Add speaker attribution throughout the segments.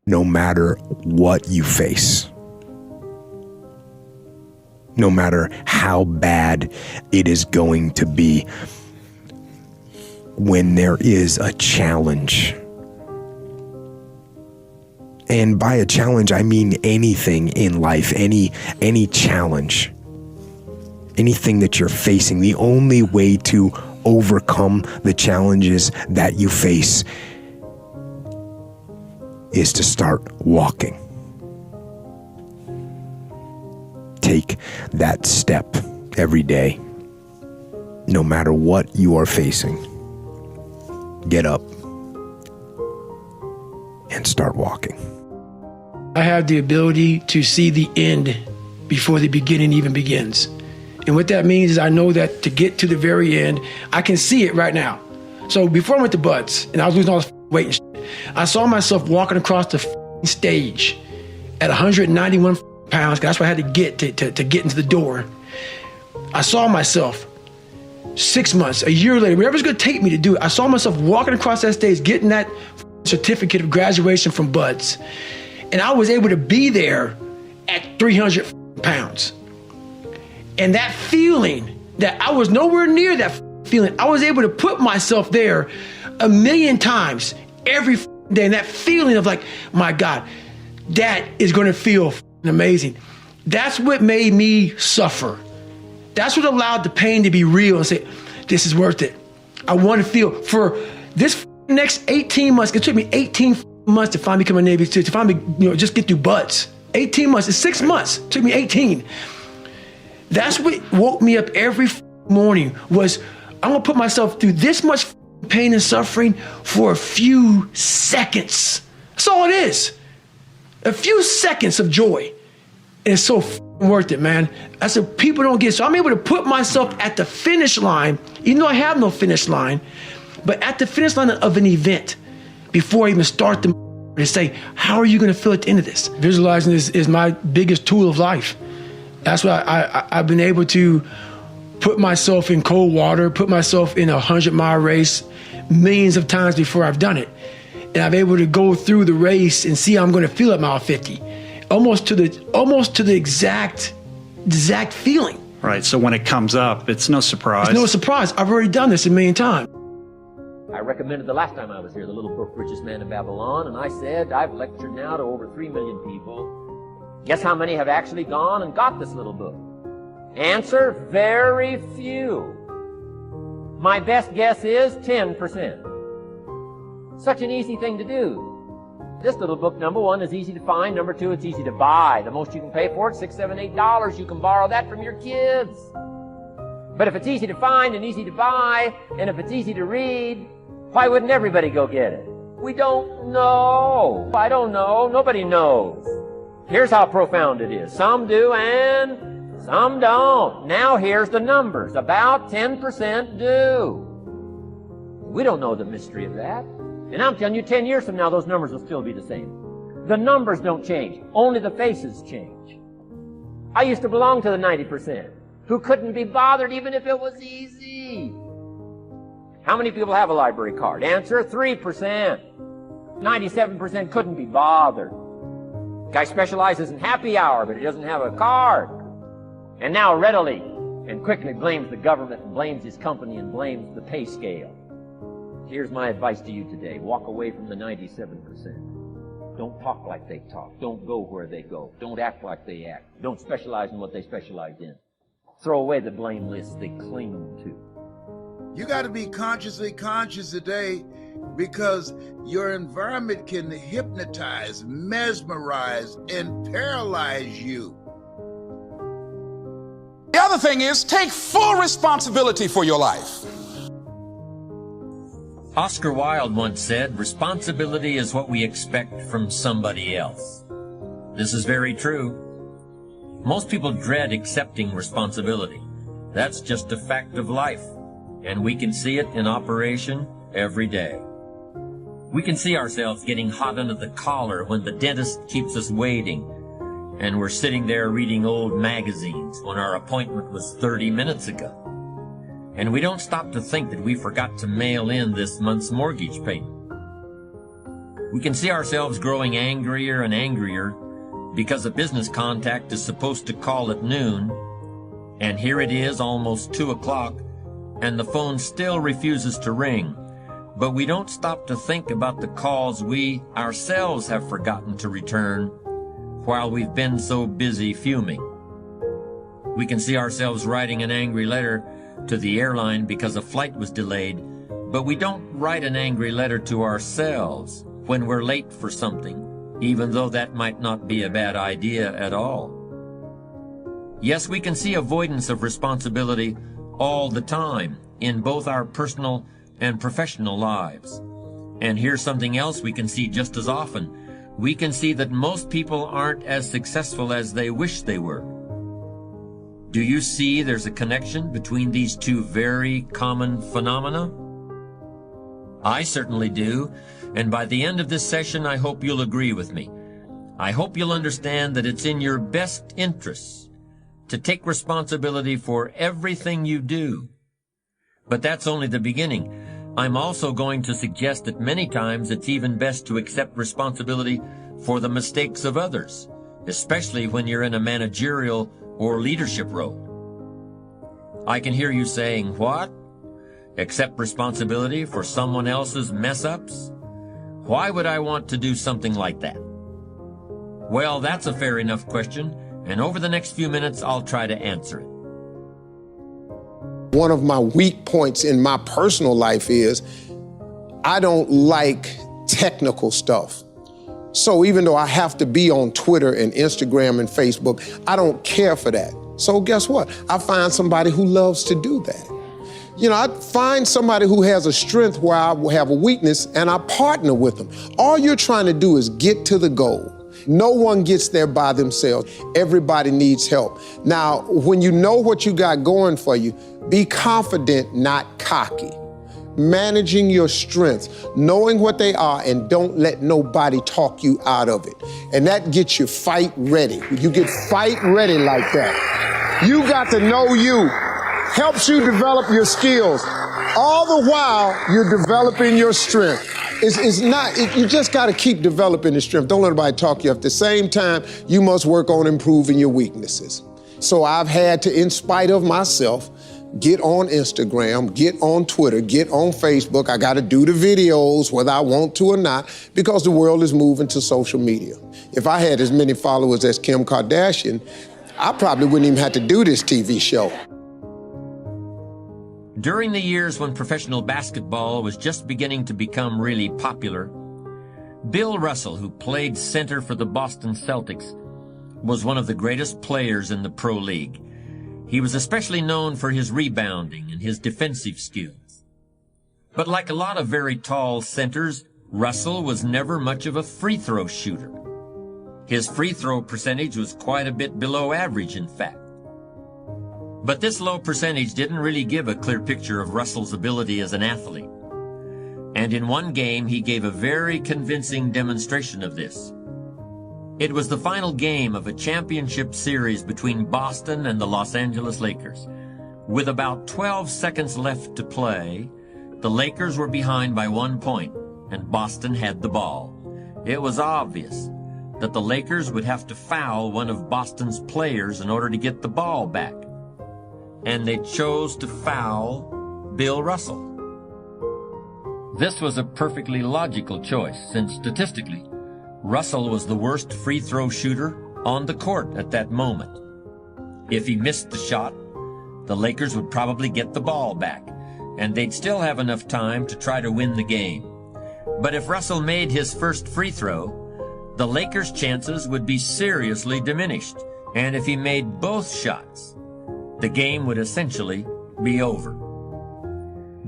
Speaker 1: no matter what you face. No matter how bad it is going to be, when there is a challenge. And by a challenge, I mean anything in life, any challenge, anything that you're facing. The only way to overcome the challenges that you face is to start walking. Take that step every day, no matter what you are facing. Get up and start walking.
Speaker 2: I have the ability to see the end before the beginning even begins. And what that means is I know that to get to the very end, I can see it right now. So before I went to Buds and I was losing all this weight and shit, I saw myself walking across the stage at 191 pounds. That's what I had to get to get into the door. I saw myself 6 months, a year later, whatever it's going to take me to do it. I saw myself walking across that stage, getting that certificate of graduation from Buds. And I was able to be there at 300 pounds. And that feeling that I was nowhere near that feeling, I was able to put myself there 1,000,000 times every day. And that feeling of like, my God, that is going to feel amazing. That's what made me suffer. That's what allowed the pain to be real and say, this is worth it. I want to feel for this next 18 months. It took me 18 months to finally become a Navy SEAL, to finally, just get through Buds. 18 months, it's 6 months. It took me 18. That's what woke me up every morning was, I'm gonna put myself through this much pain and suffering for a few seconds. That's all it is. A few seconds of joy. And it's so worth it, man. That's what people don't get. So I'm able to put myself at the finish line, even though I have no finish line, but at the finish line of an event before I even start to say, how are you gonna feel at the end of this? Visualizing is my biggest tool of life. That's why I've been able to put myself in cold water, put myself in a 100-mile race millions of times before I've done it. And I'm able to go through the race and see how I'm gonna feel at mile 50. Almost to the exact feeling.
Speaker 3: Right, so when it comes up, it's no surprise.
Speaker 2: It's no surprise. I've already done this 1,000,000 times.
Speaker 4: I recommended the last time I was here, the little book, Richest Man in Babylon, and I said, I've lectured now to over 3 million people. Guess how many have actually gone and got this little book? Answer, very few. My best guess is 10%. Such an easy thing to do. This little book, number one, is easy to find. Number two, it's easy to buy. The most you can pay for it, $6, $7, $8. You can borrow that from your kids. But if it's easy to find and easy to buy, and if it's easy to read, why wouldn't everybody go get it? We don't know. I don't know. Nobody knows. Here's how profound it is. Some do and some don't. Now here's the numbers. About 10% do. We don't know the mystery of that. And I'm telling you, 10 years from now, those numbers will still be the same. The numbers don't change. Only the faces change. I used to belong to the 90% who couldn't be bothered even if it was easy. How many people have a library card? Answer, 3%. 97% couldn't be bothered. Guy specializes in happy hour, but he doesn't have a card. And now readily and quickly blames the government and blames his company and blames the pay scale. Here's my advice to you today. Walk away from the 97%. Don't talk like they talk. Don't go where they go. Don't act like they act. Don't specialize in what they specialize in. Throw away the blame lists they cling to.
Speaker 5: You got to be consciously conscious today, because your environment can hypnotize, mesmerize, and paralyze you.
Speaker 6: The other thing is, take full responsibility for your life.
Speaker 7: Oscar Wilde once said, responsibility is what we expect from somebody else. This is very true. Most people dread accepting responsibility. That's just a fact of life, and we can see it in operation every day. We can see ourselves getting hot under the collar when the dentist keeps us waiting, and we're sitting there reading old magazines when our appointment was 30 minutes ago. And we don't stop to think that we forgot to mail in this month's mortgage payment. We can see ourselves growing angrier and angrier because a business contact is supposed to call at noon, and here it is almost 2 o'clock, and the phone still refuses to ring. But we don't stop to think about the calls we ourselves have forgotten to return while we've been so busy fuming. We can see ourselves writing an angry letter to the airline because a flight was delayed, but we don't write an angry letter to ourselves when we're late for something, even though that might not be a bad idea at all. Yes, we can see avoidance of responsibility all the time in both our personal and professional lives. And here's something else we can see just as often. We can see that most people aren't as successful as they wish they were. Do you see there's a connection between these two very common phenomena? I certainly do, and by the end of this session, I hope you'll agree with me. I hope you'll understand that it's in your best interests to take responsibility for everything you do. But that's only the beginning. I'm also going to suggest that many times it's even best to accept responsibility for the mistakes of others, especially when you're in a managerial or leadership role. I can hear you saying, "What? Accept responsibility for someone else's mess-ups? Why would I want to do something like that?" Well, that's a fair enough question, and over the next few minutes, I'll try to answer it.
Speaker 8: One of my weak points in my personal life is I don't like technical stuff. So even though I have to be on Twitter and Instagram and Facebook, I don't care for that. So guess what? I find somebody who loves to do that. You know, I find somebody who has a strength where I have a weakness, and I partner with them. All you're trying to do is get to the goal. No one gets there by themselves. Everybody needs help. Now, when you know what you got going for you, be confident, not cocky. Managing your strengths, knowing what they are, and don't let nobody talk you out of it. And that gets you fight ready. You get fight ready like that. You got to know you. Helps you develop your skills. All the while, you're developing your strength. You just got to keep developing the strength. Don't let anybody talk you. At the same time, you must work on improving your weaknesses. So I've had to, in spite of myself, get on Instagram, get on Twitter, get on Facebook. I got to do the videos whether I want to or not, because the world is moving to social media. If I had as many followers as Kim Kardashian, I probably wouldn't even have to do this TV show.
Speaker 7: During the years when professional basketball was just beginning to become really popular, Bill Russell, who played center for the Boston Celtics, was one of the greatest players in the pro league. He was especially known for his rebounding and his defensive skills. But like a lot of very tall centers, Russell was never much of a free throw shooter. His free throw percentage was quite a bit below average, in fact. But this low percentage didn't really give a clear picture of Russell's ability as an athlete. And in one game, he gave a very convincing demonstration of this. It was the final game of a championship series between Boston and the Los Angeles Lakers. With about 12 seconds left to play, the Lakers were behind by 1 point, and Boston had the ball. It was obvious that the Lakers would have to foul one of Boston's players in order to get the ball back. And they chose to foul Bill Russell. This was a perfectly logical choice, since statistically, Russell was the worst free throw shooter on the court at that moment. If he missed the shot, the Lakers would probably get the ball back, and they'd still have enough time to try to win the game. But if Russell made his first free throw, the Lakers' chances would be seriously diminished, and if he made both shots, the game would essentially be over.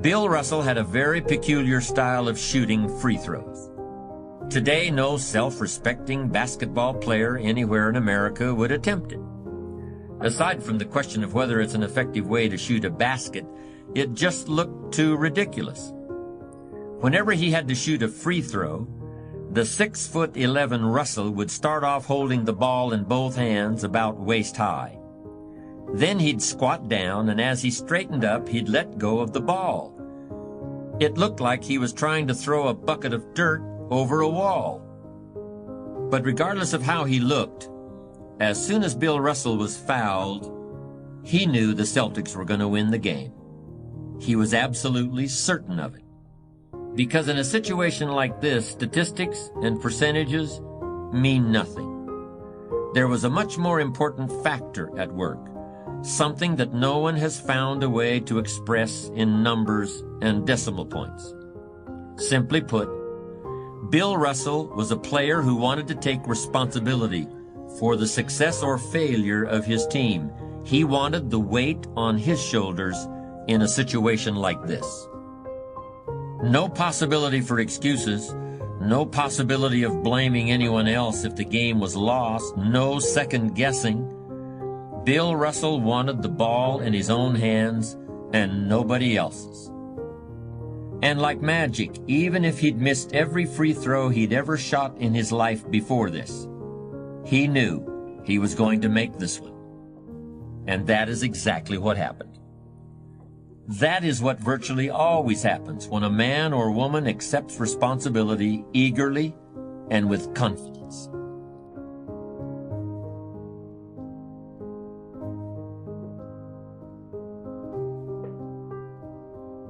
Speaker 7: Bill Russell had a very peculiar style of shooting free throws. Today, no self-respecting basketball player anywhere in America would attempt it. Aside from the question of whether it's an effective way to shoot a basket, it just looked too ridiculous. Whenever he had to shoot a free throw, the 6'11" Russell would start off holding the ball in both hands about waist high. Then he'd squat down, and as he straightened up, he'd let go of the ball. It looked like he was trying to throw a bucket of dirt over a wall. But regardless of how he looked, as soon as Bill Russell was fouled, he knew the Celtics were going to win the game. He was absolutely certain of it. Because in a situation like this, statistics and percentages mean nothing. There was a much more important factor at work, something that no one has found a way to express in numbers and decimal points. Simply put, Bill Russell was a player who wanted to take responsibility for the success or failure of his team. He wanted the weight on his shoulders in a situation like this. No possibility for excuses, no possibility of blaming anyone else if the game was lost, no second guessing. Bill Russell wanted the ball in his own hands and nobody else's. And like magic, even if he'd missed every free throw he'd ever shot in his life before this, he knew he was going to make this one. And that is exactly what happened. That is what virtually always happens when a man or woman accepts responsibility eagerly and with confidence.